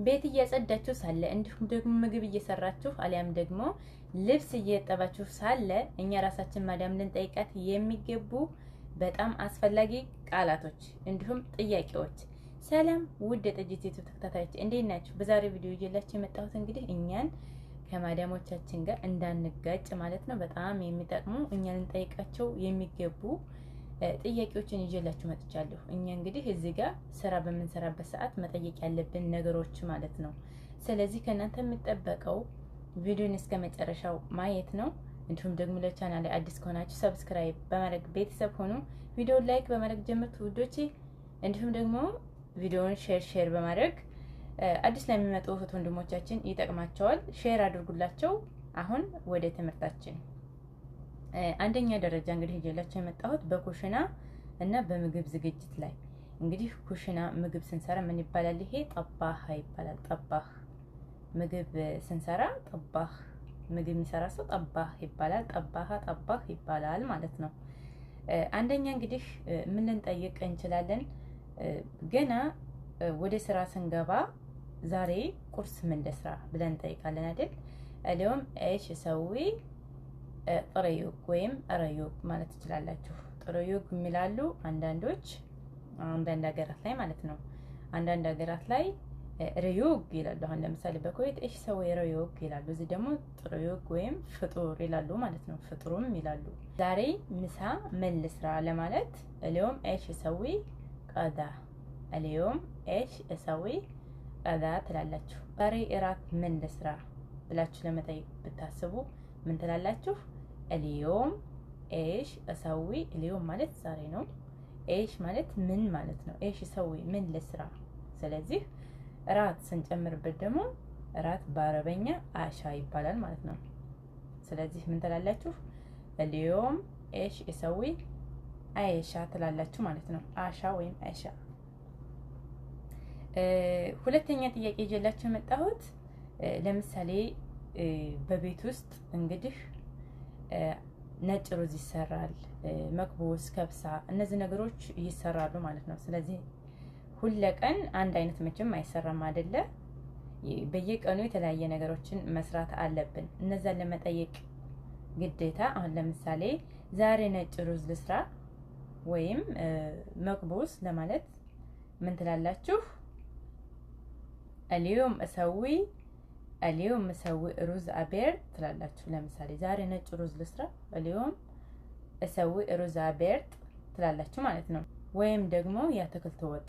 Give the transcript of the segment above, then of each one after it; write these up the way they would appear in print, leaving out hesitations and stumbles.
ቤት እያጸዳችሁ ሳለ እንዲሁም ደግሞ ምግብ እየሰራችሁ አሊያም ደግሞ ልብስ እየጠባችሁ ሳለ እኛ ራሳችን ማዳም ልንጠይቃት የሚገቡ በጣም አስፈላጊ ቃላቶች እንዲሁም ጥያቄዎች። ሰላም ውድ የጥጂት ዩቲዩብ ተከታታዮች እንዴት ናችሁ? በዛሬው ቪዲዮ ይዤላችሁ የመጣሁት እንግዲህ እኛን ከማዳሞቻችን ጋር እንዳንጋጭ ማለት ነው በጣም የሚጠቅሙ እኛ ልንጠይቃቸው የሚገቡ ጥያቄዎችን ይዤላችሁ መጥቻለሁ። እኛ እንግዲህ እዚህ ጋር ስራ በምንሰራበት ሰዓት መጠየቅ ያለብን ነገሮች ማለት ነው። ስለዚህ ከእናንተ የሚጠበቀው ቪዲዮን እስከ መጨረሻው ማየት ነው። እንዲሁም ደግሞ ለቻናል ላይ አዲስ ከሆናችሁ ሰብስክራይብ በማድረግ ቤተሰብ ሆኑ። ቪዲዮውን ላይክ በማድረግ ጀምሩት ውዶቼ። እንዲሁም ደግሞ ቪዲዮውን ሼር በማድረግ አዲስ ለሚመጡ እህት ወንድሞቻችን ይጠቅማቸዋል። ሼር አድርጉላቸው። አሁን ወደ ትምህርታችን አንደኛ ደረጃ እንግዲህ ይዤላችሁ የመጣሁት በኩሽና እና በምግብ ዝግጅት ላይ እንግዲህ ኩሽና ምግብ ስንሰራ ምን ይባላል? ይሄ ጠባህ ይባላል። ጠባህ ምግብ ስንሰራ ጠባህ ምግብ የሚሰራ ሰው ጠባህ ይባላል። ጠባህ ይባላል ማለት ነው። አንደኛ እንግዲህ ምን ልንጠይቅ እንችላለን? ገና ወደ ስራ ስንገባ ዛሬ ቁርስ ምን ልስራ ብለን እንጠይቃለን አይደል? አሊያም እሺ ሰዊ ጥረዩግ ወይም ረዩግ ማለት ትችላላችሁ። ጥረዩግ የሚላሉ አንዳንድ ሀገራት ላይ ማለት ነው። አንዳንድ ሀገራት ላይ ረዩግ ይላሉ። አሁን ለምሳሌ በኩዌት እሺ ሰዊ ረዩግ ይላሉ። እዚህ ደግሞ ጥረዩግ ወይም ፍጡር ይላሉ ማለት ነው። ፍጡሩም ይላሉ። ዛሬ ምሳ ምን ልስራ ለማለት አሊያም እሺ ሰዊ ቀዳ አሊያም እሺ ሰዊ ቀዳ ትላላችሁ። ዛሬ እራት ምን ልስራ ብላችሁ ለመጠየቅ ብታስቡ ምን ትላላችሁ? اليوم ايش اسوي? اليوم ማለት ዛሬ ነው። ايش ማለት ምን ማለት ነው። ايش اسوي ምን ልስራ። ስለዚህ ራት ስንጨምርበት ደግሞ ራት በአረበኛ አሻ ይባላል ማለት ነው። ስለዚህ ምን ትላላችሁ? اليوم ايش اسوي አይሻ ትላላችሁ ማለት ነው። አሻ ወይም አይሻ። ሁለተኛ ጥያቄ ይዤላችሁ የመጣሁት ለምሳሌ በቤት ውስጥ እንግዲህ ነጭ ሩዝ ይሰራል፣ መክቡስ፣ ከብሳ እነዚህ ነገሮች ይሰራሉ ማለት ነው። ስለዚህ ሁለቀን አንድ አይነት መቼም አይሰራም አይደለ? በየቀኑ የተለያየ ነገሮችን መስራት አለብን። እነዛን ለመጠየቅ ግዴታ አሁን ለምሳሌ ዛሬ ነጭ ሩዝ ልስራ ወይም መክቡስ ለማለት ምን ትላላችሁ? اليوم اسوي ሩዝ አቤር ትላላችሁ። ለምሳሌ ዛሬ ነጭ ሩዝ ልስራ اليوم اسوي ሩዝ አቤር ትላላችሁ ማለት ነው። ወይም ደግሞ የአትክልት ወጥ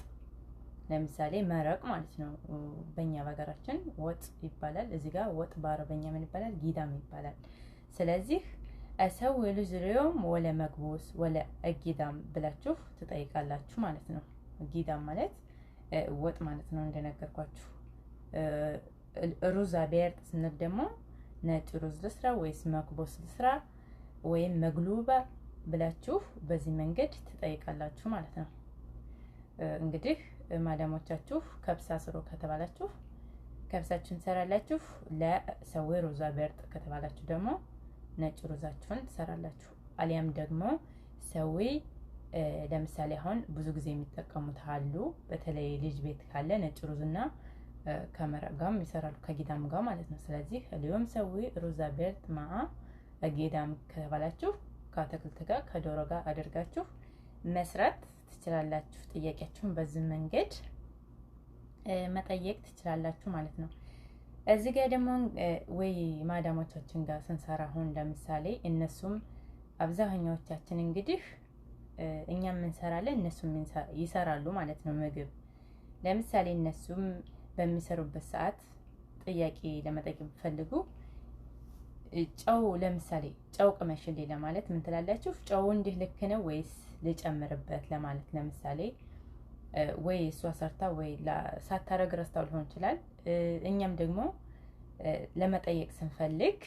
ለምሳሌ መረቅ ማለት ነው። በእኛ በሀገራችን ወጥ ይባላል። እዚህ ጋር ወጥ በአረበኛ ምን ይባላል? ጊዳም ይባላል። ስለዚህ اسوي ሩዝ اليوم ወለ መክቡስ ወለ ጊዳም ብላችሁ ትጠይቃላችሁ ማለት ነው። ጊዳም ማለት ወጥ ማለት ነው እንደነገርኳችሁ። ሩዝ አቤር ስንል ደግሞ ነጭ ሩዝ ልስራ ወይስ መክቡስ ልስራ ወይም መግሉባ ብላችሁ በዚህ መንገድ ትጠይቃላችሁ ማለት ነው። እንግዲህ ማዳሞቻችሁ ከብሳ ስሩ ከተባላችሁ ከብሳችሁን ትሰራላችሁ። ለሰዊ ሩዝ አቤር ከተባላችሁ ደግሞ ነጭ ሩዛችሁን ትሰራላችሁ። አሊያም ደግሞ ሰዊ ለምሳሌ አሁን ብዙ ጊዜ የሚጠቀሙት አሉ። በተለይ ልጅ ቤት ካለ ነጭ ሩዝና ከመረቅ ጋርም ይሰራሉ፣ ከጊዳም ጋር ማለት ነው። ስለዚህ اليوم ሰዊ ሩዝ አቤር ማአ ጊዳም ከተባላችሁ ከአትክልት ጋር ከዶሮ ጋር አድርጋችሁ መስራት ትችላላችሁ። ጥያቄያችሁን በዚህ መንገድ መጠየቅ ትችላላችሁ ማለት ነው። እዚህ ጋር ደግሞ ወይ ማዳሞቻችን ጋር ስንሰራ አሁን ለምሳሌ እነሱም አብዛኛዎቻችን እንግዲህ እኛም እንሰራለን እነሱም ይሰራሉ ማለት ነው ምግብ። ለምሳሌ እነሱም በሚሰሩበት ሰዓት ጥያቄ ለመጠየቅ ቢፈልጉ ጨው ለምሳሌ ጨው ቅመሽልኝ ለማለት ምን ትላላችሁ? ጨው እንዲህ ልክ ነው ወይስ ልጨምርበት ለማለት ለምሳሌ ወይ እሷ ሰርታ ወይ ሳታረግ ረስታው ሊሆን ይችላል። እኛም ደግሞ ለመጠየቅ ስንፈልግ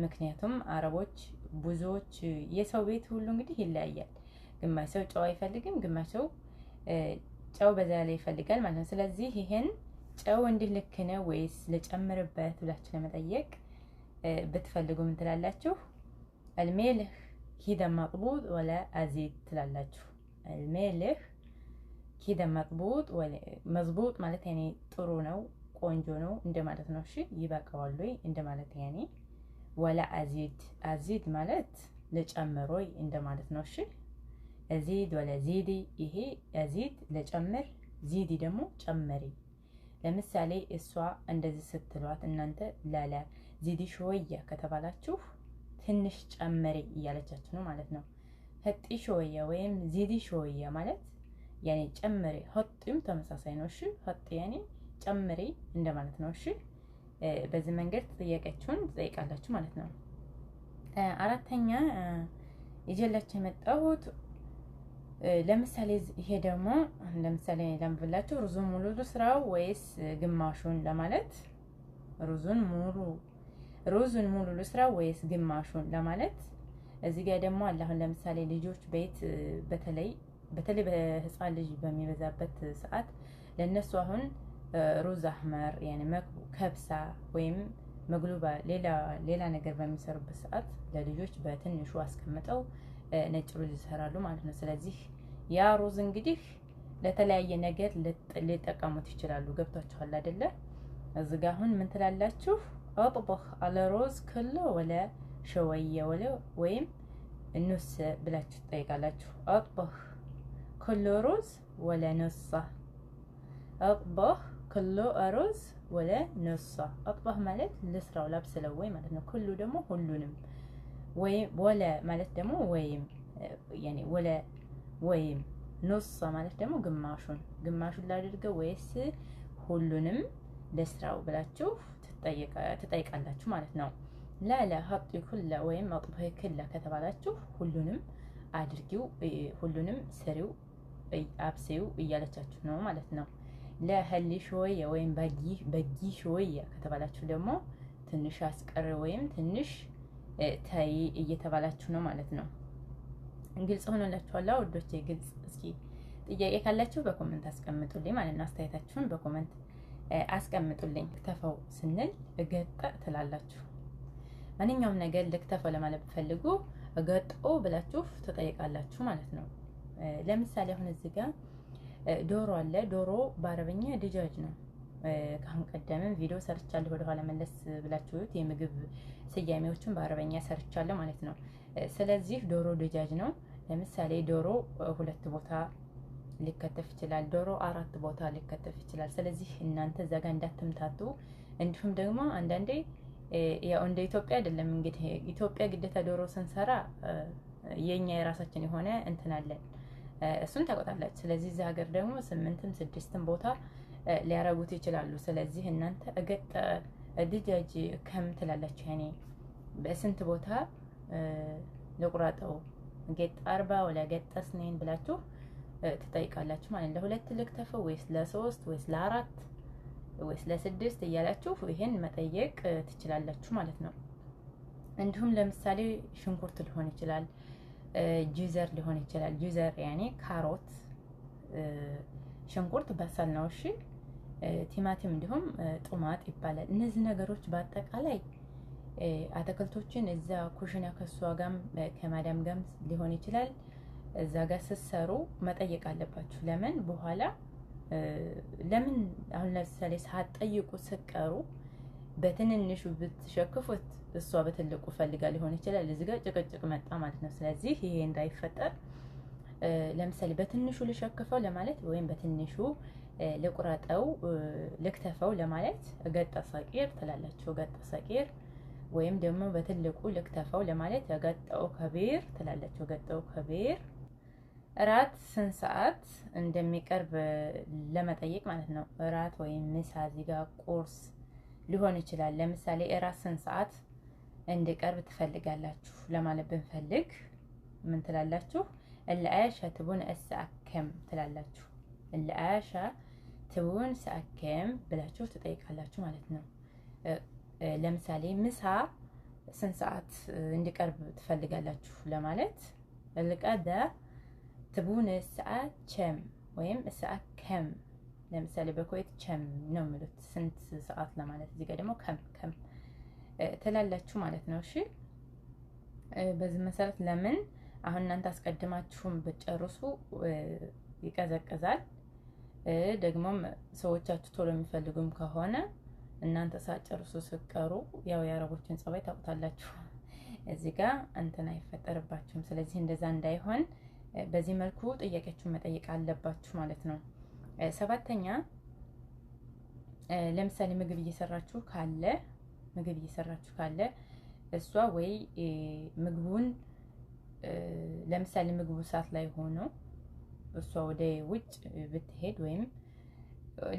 ምክንያቱም አረቦች ብዙዎች የሰው ቤት ሁሉ እንግዲህ ይለያያል። ግማሽ ሰው ጨው አይፈልግም፣ ግማሽ ሰው ጨው በዛ ላይ ይፈልጋል ማለት ነው። ስለዚህ ይሄን ጨው እንዲህ ልክ ነው ወይስ ልጨምርበት ብላችሁ ለመጠየቅ ብትፈልጉ ምን ትላላችሁ? الملح كده مضبوط ولا أزيد ትላላችሁ። الملح كده مضبوط ولا مضبوط ማለት ያኔ ጥሩ ነው ቆንጆ ነው እንደማለት ነው። እሺ ይበቃዋል ወይ እንደማለት ያኔ። ወላ አዚድ አዚድ ማለት ልጨምር ወይ እንደማለት ነው። እሺ አዚድ ወላ ዚዲ፣ ይሄ አዚድ ልጨምር፣ ዚዲ ደግሞ ጨመሪ። ለምሳሌ እሷ እንደዚህ ስትሏት እናንተ ላላ ዚዲ ሾወያ ከተባላችሁ ትንሽ ጨመሪ እያለቻችሁ ነው ማለት ነው። ሀጢ ሾወያ ወይም ዚዲ ሾወያ ማለት ያኔ ጨመሪ። ሀጢም ተመሳሳይ ነው። እሺ ሀጢ ያኔ ጨመሪ እንደማለት ነው። እሺ በዚህ መንገድ ጥያቄያችሁን ትጠይቃላችሁ ማለት ነው። አራተኛ ይዤላችሁ የመጣሁት ለምሳሌ ይሄ ደግሞ ለምሳሌ ለምብላችሁ ሩዙን ሙሉ ልስራው ወይስ ግማሹን ለማለት ሩዙን ሙሉ ልስራው ወይስ ግማሹን ለማለት እዚህ ጋር ደግሞ አለ። አሁን ለምሳሌ ልጆች ቤት በተለይ በህፃን ልጅ በሚበዛበት ሰዓት ለነሱ አሁን ሩዝ አህመር ያኔ ከብሳ ወይም መግሉባ ሌላ ነገር በሚሰሩበት ሰዓት ለልጆች በትንሹ አስቀምጠው ነጭ ሩዝ ይሰራሉ ማለት ነው። ስለዚህ ያ ሩዝ እንግዲህ ለተለያየ ነገር ሊጠቀሙት ይችላሉ። ገብቷችኋል አይደለ? እዚህ ጋር አሁን ምን ትላላችሁ? አጥበህ አለ ሩዝ ክሎ ወለ ሸወየ ወይም ኑስ ብላችሁ ትጠይቃላችሁ። አጥበህ ክሎ ሩዝ ወለ ኑሳ፣ አጥበህ ክሎ ሩዝ ወለ ኑሳ። አጥበህ ማለት ልስራው ላብስለው ወይ ማለት ነው። ክሉ ደግሞ ሁሉንም፣ ወይም ወለ ማለት ደግሞ ወይም ያኔ ወለ ወይም ኑሳ ማለት ደግሞ ግማሹን ላድርገው ወይስ ሁሉንም ለስራው ብላችሁ ትጠይቃላችሁ ማለት ነው። ላላ ሀጢ ኩላ ወይም አጥበህ ኩላ ከተባላችሁ ሁሉንም አድርጊው፣ ሁሉንም ስሪው፣ አብስይው እያለቻችሁ ነው ማለት ነው። ለህሊ ሾየ ወይም በጊ ሾየ ከተባላችሁ ደግሞ ትንሽ አስቀር ወይም ትንሽ ታይ እየተባላችሁ ነው ማለት ነው። ግልጽ ሆኖላችኋል ውዶቼ? ግልጽ። እስኪ ጥያቄ ካላችሁ በኮሜንት አስቀምጡልኝ ማለት ነው። አስተያየታችሁን በኮሜንት አስቀምጡልኝ። ልክተፈው ስንል እገጠ ትላላችሁ። ማንኛውም ነገር ልክተፈው ለማለት ብትፈልጉ እገጦ ብላችሁ ትጠይቃላችሁ ማለት ነው። ለምሳሌ አሁን እዚህ ጋር ዶሮ አለ። ዶሮ በአረበኛ ድጃጅ ነው። ከአሁን ቀደምም ቪዲዮ ሰርቻለሁ። ወደኋላ መለስ ብላችሁት የምግብ ስያሜዎችን በአረበኛ ሰርቻለሁ ማለት ነው። ስለዚህ ዶሮ ድጃጅ ነው። ለምሳሌ ዶሮ 2 ቦታ ሊከተፍ ይችላል። ዶሮ 4 ቦታ ሊከተፍ ይችላል። ስለዚህ እናንተ እዛ ጋር እንዳትምታቱ። እንዲሁም ደግሞ አንዳንዴ ያው እንደ ኢትዮጵያ አይደለም እንግዲህ ኢትዮጵያ ግዴታ ዶሮ ስንሰራ የኛ የራሳችን የሆነ እንትን አለን፣ እሱን ታውቃላችሁ። ስለዚህ እዚህ ሀገር ደግሞ 8ም 6ም ቦታ ሊያረጉት ይችላሉ። ስለዚህ እናንተ እገጠ ድጃጅ ከም ትላላችሁ። ያኔ በስንት ቦታ ለቁራጠው ገጥ 40 ወላ ገጥ 2 ብላችሁ ትጠይቃላችሁ ማለት ነው። ለሁለት ልክተፈው ወይስ ለ3 ወይስ ለ4 ወይስ ለ6 እያላችሁ ይሄን መጠየቅ ትችላላችሁ ማለት ነው። እንዲሁም ለምሳሌ ሽንኩርት ሊሆን ይችላል፣ ጁዘር ሊሆን ይችላል። ጁዘር ያኔ ካሮት፣ ሽንኩርት በሰል ነው። እሺ ቲማቲም እንዲሁም ጡማጥ ይባላል። እነዚህ ነገሮች በአጠቃላይ አትክልቶችን እዛ ኩሽና ከሷ ጋም ከማዳም ጋም ሊሆን ይችላል እዛ ጋር ስትሰሩ መጠየቅ አለባችሁ። ለምን በኋላ ለምን አሁን ለምሳሌ ሳትጠይቁ ስትቀሩ በትንንሹ ብትሸክፉት እሷ በትልቁ ፈልጋ ሊሆን ይችላል። እዚህ ጋር ጭቅጭቅ መጣ ማለት ነው። ስለዚህ ይሄ እንዳይፈጠር ለምሳሌ በትንሹ ልሸክፈው ለማለት ወይም በትንሹ ልቁረጠው ልክተፈው ለማለት ገጠ ሰቂር ትላላችሁ። ገጠ ሰቂር ወይም ደግሞ በትልቁ ልክተፈው ለማለት ገጠው ከቢር ትላላችሁ። ገጠው ከቢር። እራት ስንት ሰዓት እንደሚቀርብ ለመጠየቅ ማለት ነው። እራት ወይም ምሳ፣ እዚህ ጋር ቁርስ ሊሆን ይችላል። ለምሳሌ እራት ስንት ሰዓት እንዲቀርብ ትፈልጋላችሁ ለማለት ብንፈልግ ምን ትላላችሁ? العاشة تبون الساعة كم ትላላችሁ። العاشة تبون الساعة كم ብላችሁ ትጠይቃላችሁ ማለት ነው። ለምሳሌ ምሳ ስንት ሰዓት እንዲቀርብ ትፈልጋላችሁ ለማለት الغدا تبون الساعة كم ወይም الساعة كم። ለምሳሌ በኩዌት ቸም ነው የሚሉት ስንት ሰዓት ለማለት፣ እዚህ ጋር ደግሞ ከም ትላላችሁ ማለት ነው። እሺ በዚህ መሰረት ለምን አሁን እናንተ አስቀድማችሁም ብትጨርሱ ይቀዘቅዛል። ደግሞም ሰዎቻችሁ ቶሎ የሚፈልጉም ከሆነ እናንተ ሳጨርሱ ስትቀሩ ያው የአረቦችን ጸባይ ታውቁታላችሁ። እዚህ ጋር እንትን አይፈጠርባችሁም። ስለዚህ እንደዛ እንዳይሆን በዚህ መልኩ ጥያቄያችሁን መጠየቅ አለባችሁ ማለት ነው። ሰባተኛ ለምሳሌ ምግብ እየሰራችሁ ካለ እሷ ወይ ምግቡን ለምሳሌ ምግቡ ሰዓት ላይ ሆኖ እሷ ወደ ውጭ ብትሄድ ወይም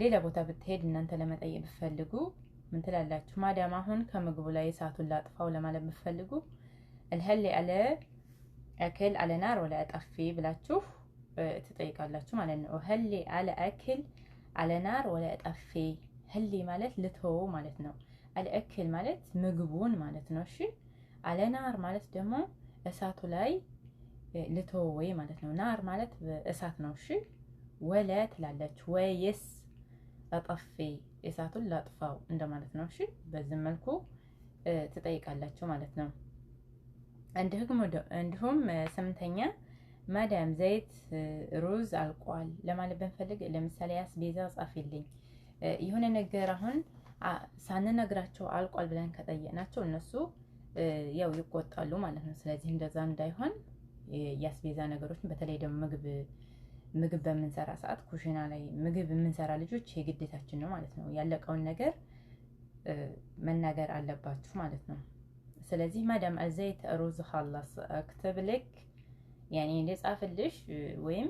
ሌላ ቦታ ብትሄድ እናንተ ለመጠየቅ ብትፈልጉ ምን ትላላችሁ? ማዳም አሁን ከምግቡ ላይ እሳቱን ላጥፋው ለማለት ብትፈልጉ الهل على أكل على نار ولا أطفي ብላችሁ ትጠይቃላችሁ ማለት ነው። هل على أكل على نار ولا أطفي هل ማለት ልተው ማለት ነው። على أكل ማለት ምግቡን ማለት ነው። እሺ على نار ማለት ደግሞ እሳቱ ላይ ልተው ወይ ማለት ነው። ናር ማለት እሳት ነው። እሺ ወላ ትላላችሁ ወይስ አጠፊ እሳቱን ላጥፋው እንደማለት ነው። እሺ በዚህ መልኩ ትጠይቃላችሁ ማለት ነው። እንዲሁም ስምንተኛ ማዳም ዘይት ሩዝ አልቋል ለማለት ብንፈልግ ለምሳሌ አስቤዛ ጻፊልኝ የሆነ ነገር አሁን ሳንነግራቸው አልቋል ብለን ከጠየቅናቸው እነሱ ያው ይቆጣሉ ማለት ነው። ስለዚህ እንደዛ እንዳይሆን የአስቤዛ ነገሮችን በተለይ ደግሞ ምግብ በምንሰራ ሰዓት ኩሽና ላይ ምግብ የምንሰራ ልጆች የግዴታችን ነው ማለት ነው። ያለቀውን ነገር መናገር አለባችሁ ማለት ነው። ስለዚህ ማዳም አዘይት ሩዝ ኸላስ አክተብ ልክ ያኔ ልጻፍልሽ ወይም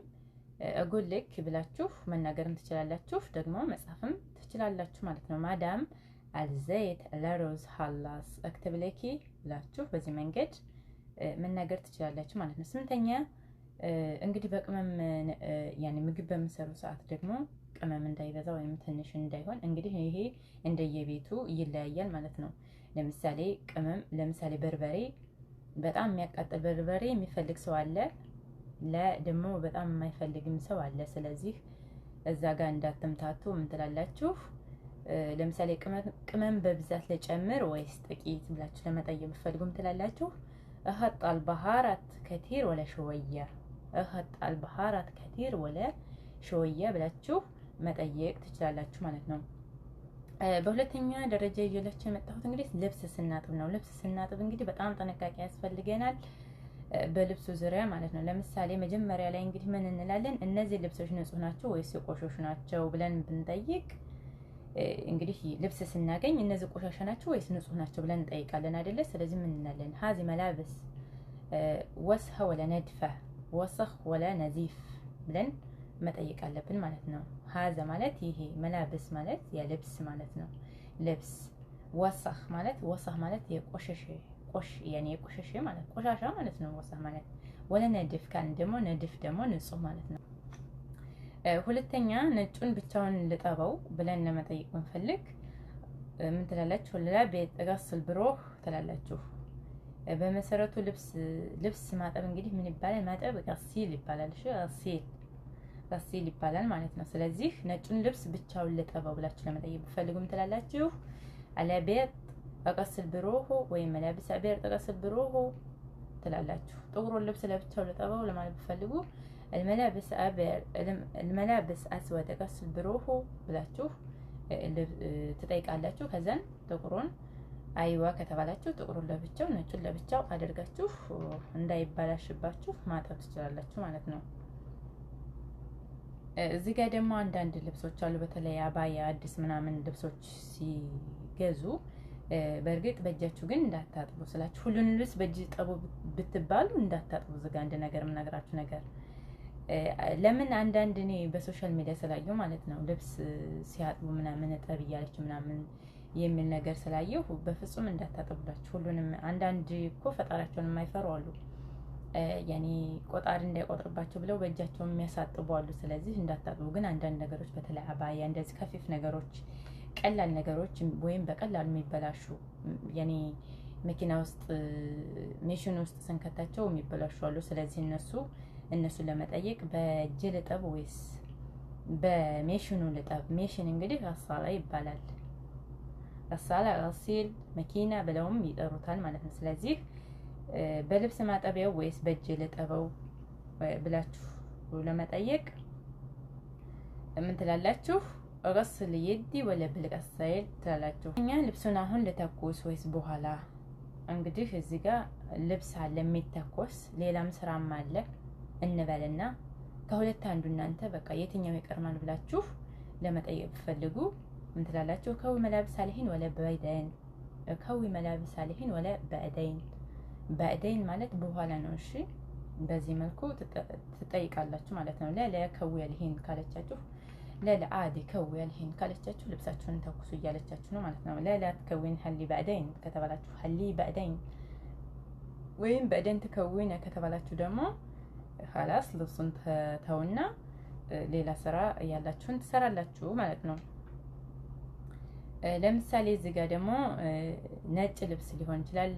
እጉል ልክ ብላችሁ መናገርም ትችላላችሁ፣ ደግሞ መጻፍም ትችላላችሁ ማለት ነው። ማዳም አልዘይት ለሩዝ ኸላስ አክተብ ልኪ ብላችሁ በዚህ መንገድ መናገር ትችላላችሁ ማለት ነው። ስምንተኛ እንግዲህ በቅመም ያኔ ምግብ በምሰሩ ሰዓት ደግሞ ቅመም እንዳይበዛ ወይም ትንሽ እንዳይሆን እንግዲህ ይሄ እንደየቤቱ ይለያያል ማለት ነው። ለምሳሌ በርበሬ በጣም የሚያቃጥል በርበሬ የሚፈልግ ሰው አለ፣ ደግሞ በጣም የማይፈልግም ሰው አለ። ስለዚህ እዛ ጋር እንዳትምታቱ ምን ትላላችሁ? ለምሳሌ ቅመም በብዛት ለጨምር ወይስ ጥቂት ብላችሁ ለመጠየቅ ብትፈልጉ ምን ትላላችሁ? እኸጥ አልበሃራት ከቲር ወለ ሸወያ እኸጥ አልበሃራት ከቲር ወለ ሸወያ ብላችሁ መጠየቅ ትችላላችሁ ማለት ነው። በሁለተኛ ደረጃ ይዤላችሁ የመጣሁት እንግዲህ ልብስ ስናጥብ ነው። ልብስ ስናጥብ እንግዲህ በጣም ጥንቃቄ ያስፈልገናል በልብሱ ዙሪያ ማለት ነው። ለምሳሌ መጀመሪያ ላይ እንግዲህ ምን እንላለን? እነዚህ ልብሶች ንጹህ ናቸው ወይስ የቆሸሹ ናቸው ብለን ብንጠይቅ እንግዲህ ልብስ ስናገኝ እነዚህ ቆሻሻ ናቸው ወይስ ንጹህ ናቸው ብለን እንጠይቃለን አይደለ? ስለዚህ ምን እንላለን? ሀዚ መላብስ ወስኸ ወለ ነድፈ ወሰኽ ወለ ነዚፍ ብለን መጠየቅ አለብን ማለት ነው። ሀዘ ማለት ይሄ፣ መላብስ ማለት የልብስ ማለት ነው። ልብስ ወሰኽ ማለት የቆሸሸ የቆሸሸ ማለት ቆሻሻ ማለት ነው። ወሰኽ ማለት ወለ ነድፍ ካን ደግሞ ነድፍ ደግሞ ንጹህ ማለት ነው። ሁለተኛ ነጩን ብቻውን ልጠበው ብለን ለመጠየቅ ብንፈልግ ምን ትላላችሁ? ለቤት ገስል ብሮህ ትላላችሁ። በመሰረቱ ልብስ ማጠብ እንግዲህ ምን ይባላል? ማጠብ ገሲል ይባላል። እሺ ገሲል ይባላል ማለት ነው። ስለዚህ ነጩን ልብስ ብቻውን ልጠበው ብላችሁ ለመጠየቅ ብትፈልጉ ምን ትላላችሁ? ለቤት ገስል ብሮህ ወይም መላብስ አቤር ገስል ብሮህ ትላላችሁ። ጥቁሩን ልብስ ለብቻው ልጠበው ለማለት ብትፈልጉ الملابس أسود غسل بروحه ብላችሁ ትጠይቃላችሁ። ከዛን ጥቁሩን አይዋ ከተባላችሁ ጥቁሩን ለብቻው ነጩን ለብቻው አድርጋችሁ እንዳይባላሽባችሁ ማጠብ ትችላላችሁ ማለት ነው። እዚህ ጋር ደግሞ አንዳንድ ልብሶች አሉ፣ በተለይ አባያ አዲስ ምናምን ልብሶች ሲገዙ በእርግጥ በእጃችሁ ግን እንዳታጥቡ ስላችሁ ሁሉንም ልብስ በእጅ ጠቡ ብትባሉ እንዳታጥቡ። እዚህ ጋር አንድ ነገር የምነግራችሁ ነገር ለምን አንዳንድ እኔ በሶሻል ሚዲያ ስላየሁ ማለት ነው ልብስ ሲያጥቡ ምናምን ጠብ እያለች ምናምን የሚል ነገር ስላየሁ በፍጹም እንዳታጥቡላችሁ ሁሉንም። አንዳንድ እኮ ፈጣሪያቸውን የማይፈሩ አሉ፣ ያኔ ቆጣሪ እንዳይቆጥርባቸው ብለው በእጃቸው የሚያሳጥቡ አሉ። ስለዚህ እንዳታጥቡ። ግን አንዳንድ ነገሮች በተለይ አባያ እንደዚህ ከፊፍ ነገሮች፣ ቀላል ነገሮች ወይም በቀላሉ የሚበላሹ ያኔ መኪና ውስጥ ሜሽን ውስጥ ስንከታቸው የሚበላሹ አሉ። ስለዚህ እነሱን ለመጠየቅ በእጅ ልጠብ ወይስ በሜሽኑ ልጠብ? ሜሽን እንግዲህ ጋሳላ ይባላል። ጋሳላ ጋሲል መኪና ብለውም ይጠሩታል ማለት ነው። ስለዚህ በልብስ ማጠቢያው ወይስ በእጅ ልጠበው ብላችሁ ለመጠየቅ ምን ትላላችሁ? غسل يدي ولا بالغسيل ትላላችሁ። እኛ ልብሱን አሁን ልተኩስ ወይስ በኋላ? እንግዲህ እዚህ ጋር ልብስ አለ የሚተኮስ ሌላም ስራም አለ እንበልና ከሁለት አንዱ እናንተ በቃ የትኛው ይቀርማል ብላችሁ ለመጠየቅ ፈልጉ ምን ትላላችሁ? ከዊ መላብስ አለሂን ወለ በይደን ከዊ መላብስ አለሂን ወለ በእደይን በእደይን ማለት በኋላ ነው። እሺ በዚህ መልኩ ትጠይቃላችሁ ማለት ነው። ለለ ከዊ አለሂን ካለቻችሁ ለለ አዲ ከዊ አለሂን ካለቻችሁ ልብሳችሁን ተኩሱ እያለቻችሁ ነው ማለት ነው። ለለ ትከዊን ሀሊ በእደይን ከተባላችሁ ሀሊ በእደይን ወይም በእደን ትከዊነ ከተባላችሁ ደግሞ ኻላስ ልብሱን ተውና ሌላ ስራ ያላችሁን ትሰራላችሁ ማለት ነው። ለምሳሌ እዚህ ጋር ደግሞ ነጭ ልብስ ሊሆን ይችላል።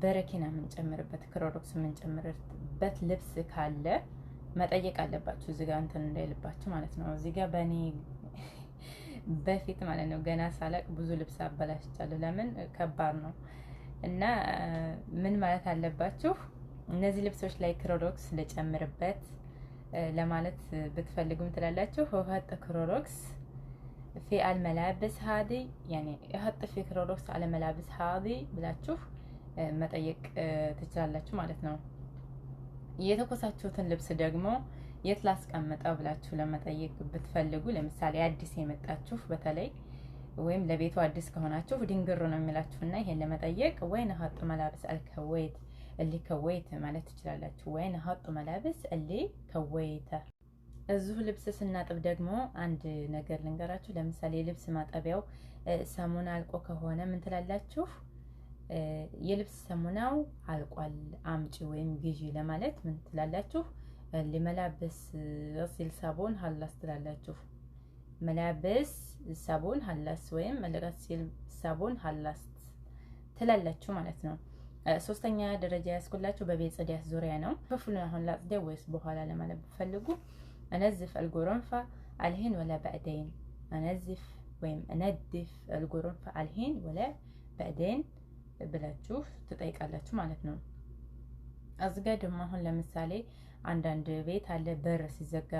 በረኪና የምንጨምርበት ክሮዶክስ የምንጨምርበት ልብስ ካለ መጠየቅ አለባችሁ። እዚህ ጋር እንትን እንዳይልባችሁ ማለት ነው። እዚህ ጋር በእኔ በፊት ማለት ነው ገና ሳላቅ ብዙ ልብስ አበላሽቻለሁ። ለምን ከባድ ነው እና ምን ማለት አለባችሁ እነዚህ ልብሶች ላይ ክሮዶክስ ልጨምርበት ለማለት ብትፈልጉም ትላላችሁ ወሀጥ ክሮዶክስ في الملابس هذه يعني يحط في كروروكس على ملابس هذه ብላችሁ መጠየቅ ትችላላችሁ ማለት ነው። የተኮሳችሁትን ልብስ ደግሞ የት ላስቀምጠው ብላችሁ ለመጠየቅ ብትፈልጉ ለምሳሌ አዲስ የመጣችሁ በተለይ ወይም ለቤቱ አዲስ ከሆናችሁ ድንግሩ ነው የሚላችሁና ይሄን ለመጠየቅ ወይን ሀጥ መላብስ አልከወይት اللي ከወይት ማለት ትችላላችሁ። ወይን ሀጥ መላብስ اللي ከወይተ እዚሁ ልብስ ስናጥብ ደግሞ አንድ ነገር ልንገራችሁ። ለምሳሌ ልብስ ማጠቢያው ሰሙና አልቆ ከሆነ ምን ትላላችሁ? የልብስ ሰሙናው አልቋል አምጪ ወይም ግዢ ለማለት ምን ትላላችሁ? ለመላበስ غسيل ሳቡን ሀላስ ትላላችሁ። መላበስ ሳቡን ሀላስ ወይም ለغسيل ሳቡን ሀላስ ትላላችሁ ማለት ነው። ሶስተኛ ደረጃ ያስኩላችሁ በቤት ጽዳት ዙሪያ ነው። ክፍሉን አሁን ላጽዳው ወይስ በኋላ ለማለት ፈልጉ أنظف الغرفة الحين ولا بعدين أنظف ወይም أنظف الغرفة الحين ولا بعدين ብላችሁ ትጠይቃላችሁ ማለት ነው። እዚህ ጋር ደግሞ አሁን ለምሳሌ አንዳንድ ቤት አለ በር ሲዘጋ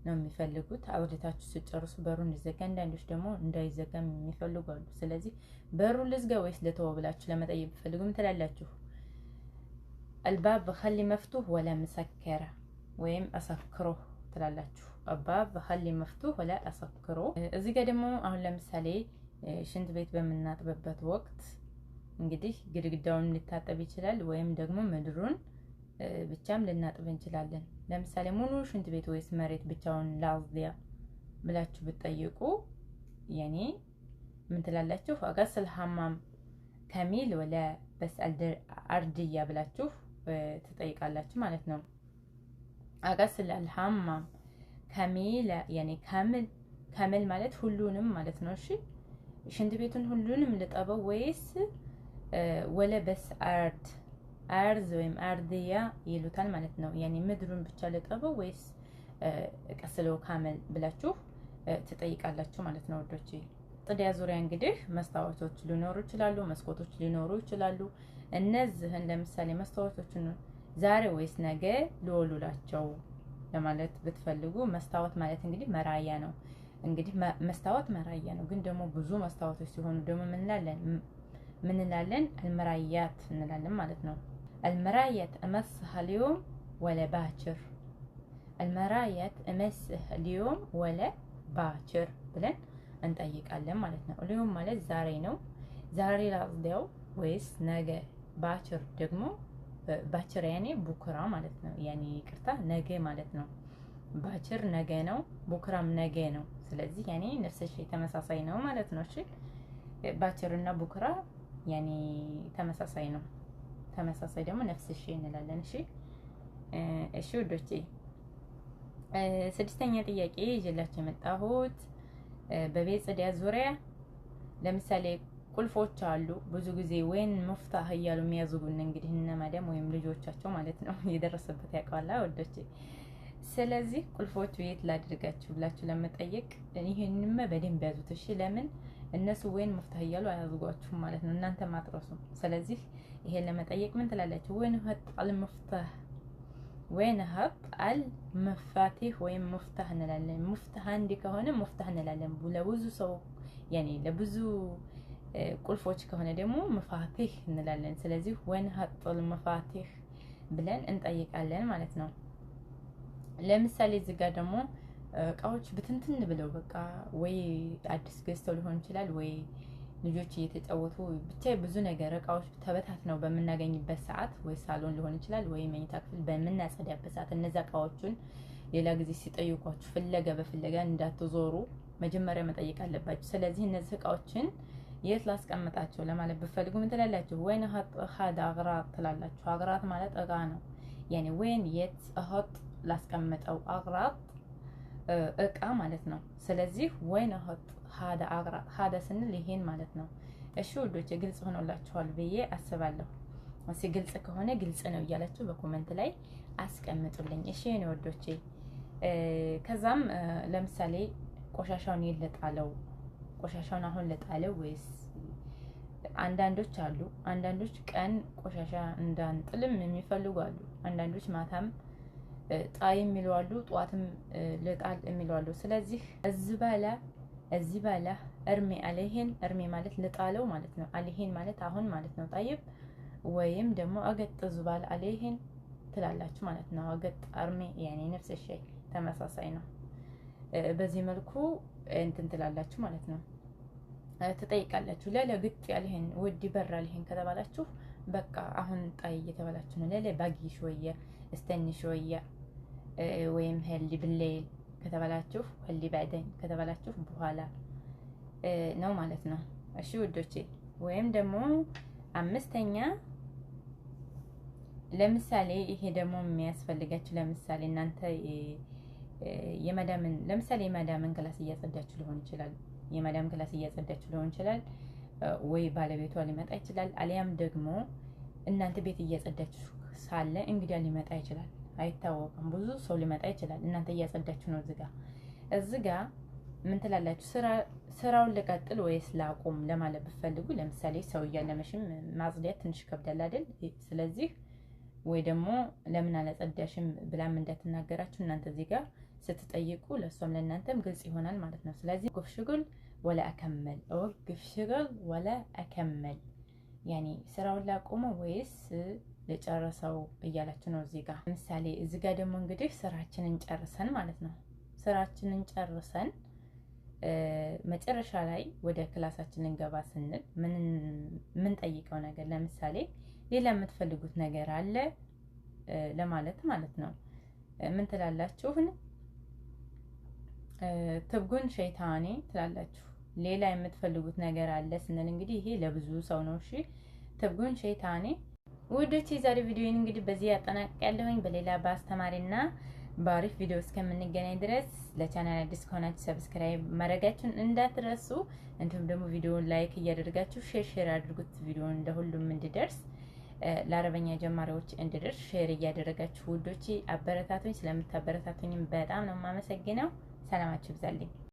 ነው የሚፈልጉት። አውርታችሁ ሲጨርሱ በሩ እንዲዘጋ፣ አንዳንዶች ደግሞ እንዳይዘጋ የሚፈልጉ አሉ። ስለዚህ በሩን ልዝጋ ወይስ ልተወው ብላችሁ ለመጠየቅ ፈልጉ ምን ትላላችሁ? الباب خلي مفتوح ولا مسكر ወይም أسكره ትላላችሁ። አባብ በخلي مفتوح ولا أسكره። እዚህ ጋር ደግሞ አሁን ለምሳሌ ሽንት ቤት በምናጥብበት ወቅት እንግዲህ ግድግዳውን ሊታጠብ ይችላል ወይም ደግሞ ምድሩን ብቻም ልናጥብ እንችላለን። ለምሳሌ ሙሉ ሽንት ቤት ወይስ መሬት ብቻውን ላዝያ ብላችሁ ብትጠይቁ ያኔ ምን ትላላችሁ? አጋስል ሐማም ከሚል ወላ በስ አርድያ ብላችሁ ትጠይቃላችሁ ማለት ነው። አጋስል الحمام ከሚል ያኔ ካምል ማለት ሁሉንም ማለት ነው። እሺ ሽንት ቤቱን ሁሉንም ልጠበው ወይስ ወለ በስ አርዝ ወይም አርድያ ይሉታል ማለት ነው። ያኔ ምድሩን ብቻ ልጠበው ወይስ ቀስለው ካምል ብላችሁ ትጠይቃላችሁ ማለት ነው ወዶቼ። ጽዳት ዙሪያ እንግዲህ መስታወቶች ሊኖሩ ይችላሉ፣ መስኮቶች ሊኖሩ ይችላሉ። እነዚህን ለምሳሌ መስታወቶችን ዛሬ ወይስ ነገ ልወሉላቸው ለማለት ብትፈልጉ መስታወት ማለት እንግዲህ መራያ ነው። እንግዲህ መስታወት መራያ ነው። ግን ደግሞ ብዙ መስታወቶች ሲሆኑ ደግሞ ምን እንላለን? አልመራያት እንላለን ማለት ነው። አልመራያት እመስህ اليوم ولا باكر አልመራያት እመስህ اليوم ولا باكر ብለን እንጠይቃለን ማለት ነው። اليوم ማለት ዛሬ ነው። ዛሬ ላጽዳው ወይስ ነገ? ባክር ደግሞ ባክር ያኔ ቡክራ ማለት ነው። ያኔ ይቅርታ ነገ ማለት ነው። ባክር ነገ ነው፣ ቡክራም ነገ ነው። ስለዚህ ያኔ ነፍስሽ ተመሳሳይ ነው ማለት ነው። እሺ ባክርና ቡክራ ያኔ ተመሳሳይ ነው። ተመሳሳይ ደግሞ ነፍስሽ እንላለን። እሺ ወዶቼ ስድስተኛ ጥያቄ ይዤላችሁ የመጣሁት በቤት ጽዳት ዙሪያ ለምሳሌ ቁልፎች አሉ። ብዙ ጊዜ ወይን መፍታህ እያሉ የሚያዙጉን እንግዲህ እነ ማዳም ወይም ልጆቻቸው ማለት ነው። የደረሰበት ያውቃላ ወዶቼ። ስለዚህ ቁልፎቹ የት ላድርጋችሁ ብላችሁ ለመጠየቅ ይሄንንም በደንብ ያዙት። እሺ ለምን እነሱ ወይን መፍታህ እያሉ አያዙጓችሁም ማለት ነው። እናንተ ማጥረሱ። ስለዚህ ይሄን ለመጠየቅ ምን ትላላችሁ? ወይን ሀጣል መፍታህ ወይን ሀጥ አል መፋቲህ ወይም ሙፍታህ እንላለን። ሙፍታህ አንድ ከሆነ ሙፍታህ እንላለን። ለብዙ ሰው ያኔ ለብዙ ቁልፎች ከሆነ ደግሞ መፋቲህ እንላለን። ስለዚህ ወይን ሀጥል መፋቲህ ብለን እንጠይቃለን ማለት ነው። ለምሳሌ እዚህ ጋር ደግሞ እቃዎች ብትንትን ብለው በቃ ወይ አዲስ ገዝተው ሊሆን ይችላል ወይ ልጆች እየተጫወቱ ብቻ ብዙ ነገር እቃዎች ተበታትነው በምናገኝበት ሰዓት ወይ ሳሎን ሊሆን ይችላል ወይ መኝታ ክፍል በምናጸዳበት ሰዓት እነዛ እቃዎቹን ሌላ ጊዜ ሲጠይቋችሁ ፍለጋ በፍለጋ እንዳትዞሩ መጀመሪያ መጠየቅ አለባችሁ። ስለዚህ እነዚህ እቃዎችን የት ላስቀምጣቸው ለማለት ብትፈልጉ ምን ትላላችሁ? ወይን ሀዳ አግራት ትላላችሁ። አግራት ማለት እቃ ነው። ያኔ ወይን የት እህጥ ላስቀምጠው አግራት እቃ ማለት ነው። ስለዚህ ወይን እህጥ ሀዳ አግራት ሀዳ ስንል ይሄን ማለት ነው። እሺ ውዶቼ ግልጽ ሆኖላችኋል ብዬ አስባለሁ። እሺ ግልጽ ከሆነ ግልጽ ነው እያላችሁ በኮሜንት ላይ አስቀምጡልኝ። እሺ የኔ ወዶቼ ከዛም ለምሳሌ ቆሻሻውን ይልጣለው ቆሻሻውን አሁን ልጣለው ወይስ አንዳንዶች አሉ። አንዳንዶች ቀን ቆሻሻ እንዳንጥልም የሚፈልጉ አሉ። አንዳንዶች ማታም ጣይ የሚሉ አሉ፣ ጧትም ልጣል የሚሉ አሉ። ስለዚህ እዚህ ባላ እርሜ አለይሄን እርሜ ማለት ልጣለው ማለት ነው። አለይሄን ማለት አሁን ማለት ነው። ጣይብ ወይም ደግሞ አገጥ ዝባል አለይሄን ትላላችሁ ማለት ነው። አገጥ እርሜ ያኔ ነፍስ ሸይ ተመሳሳይ ነው። በዚህ መልኩ እንትን ትላላችሁ ማለት ነው። ትጠይቃላችሁ። ለግጥ ያለህን ወዲ በራል ይሄን ከተባላችሁ በቃ አሁን ጣይ እየተባላችሁ ነው። ባጊ ሾየ እስተኒ ሾየ ወይም ሄሊ ብሌል ከተባላችሁ ሄሊ ባዕደን ከተባላችሁ በኋላ ነው ማለት ነው። እሺ ውዶቼ ወይም ደግሞ አምስተኛ ለምሳሌ ይሄ ደግሞ የሚያስፈልጋችሁ ለምሳሌ እናንተ የማዳምን ክላስ እያጸዳችሁ ሊሆን ይችላል። የማዳም ክላስ እያጸዳችሁ ሊሆን ይችላል ወይ ባለቤቷ ሊመጣ ይችላል። አሊያም ደግሞ እናንተ ቤት እያጸዳችሁ ሳለ እንግዲያ ሊመጣ ይችላል። አይታወቅም። ብዙ ሰው ሊመጣ ይችላል። እናንተ እያጸዳችሁ ነው። እዚህ ጋ ምን ትላላችሁ? ስራውን ልቀጥል ወይስ ላቁም ለማለት ብትፈልጉ ለምሳሌ ሰው እያለ መቼም ማጽዳት ትንሽ ከብዳል አይደል? ስለዚህ ወይ ደግሞ ለምን አላጸዳሽም ብላም እንዳትናገራችሁ እናንተ እዚህ ጋር ስትጠይቁ ለሷም ለእናንተም ግልጽ ይሆናል ማለት ነው። ስለዚህ ወቅፍ ሽጉል ወላ አከመል ወቅፍ ሽጉል ወላ አከመል ያኒ ስራውን ላቆመው ወይስ ለጨረሰው እያላችሁ ነው እዚህ ጋር። ለምሳሌ እዚህ ጋር ደግሞ እንግዲህ ስራችንን ጨርሰን ማለት ነው። ስራችንን ጨርሰን መጨረሻ ላይ ወደ ክላሳችን እንገባ ስንል ምን ጠይቀው ነገር ለምሳሌ ሌላ የምትፈልጉት ነገር አለ ለማለት ማለት ነው። ምን ትላላችሁ? ትብጉን ሸይጣኔ ትላላችሁ። ሌላ የምትፈልጉት ነገር አለ ስንል እንግዲህ ይሄ ለብዙ ሰው ነው። እሺ ትብጉን ሸይጣኔ ውዶች፣ የዛሬ ቪዲዮን እንግዲህ በዚህ ያጠናቅቃለሁኝ። በሌላ በአስተማሪና በአሪፍ ቪዲዮ እስከምንገናኝ ድረስ ለቻናል አዲስ ከሆናችሁ ሰብስክራይብ ማድረጋችሁን እንዳትረሱ፣ እንዲሁም ደግሞ ቪዲዮውን ላይክ እያደረጋችሁ ሼር አድርጉት። ቪዲዮውን ለሁሉም እንዲደርስ ለአረበኛ ጀማሪዎች እንዲደርስ ሼር እያደረጋችሁ ውዶች አበረታቱኝ። ስለምታበረታቱኝም በጣም ነው የማመሰግነው። ሰላማችሁ ይብዛልኝ።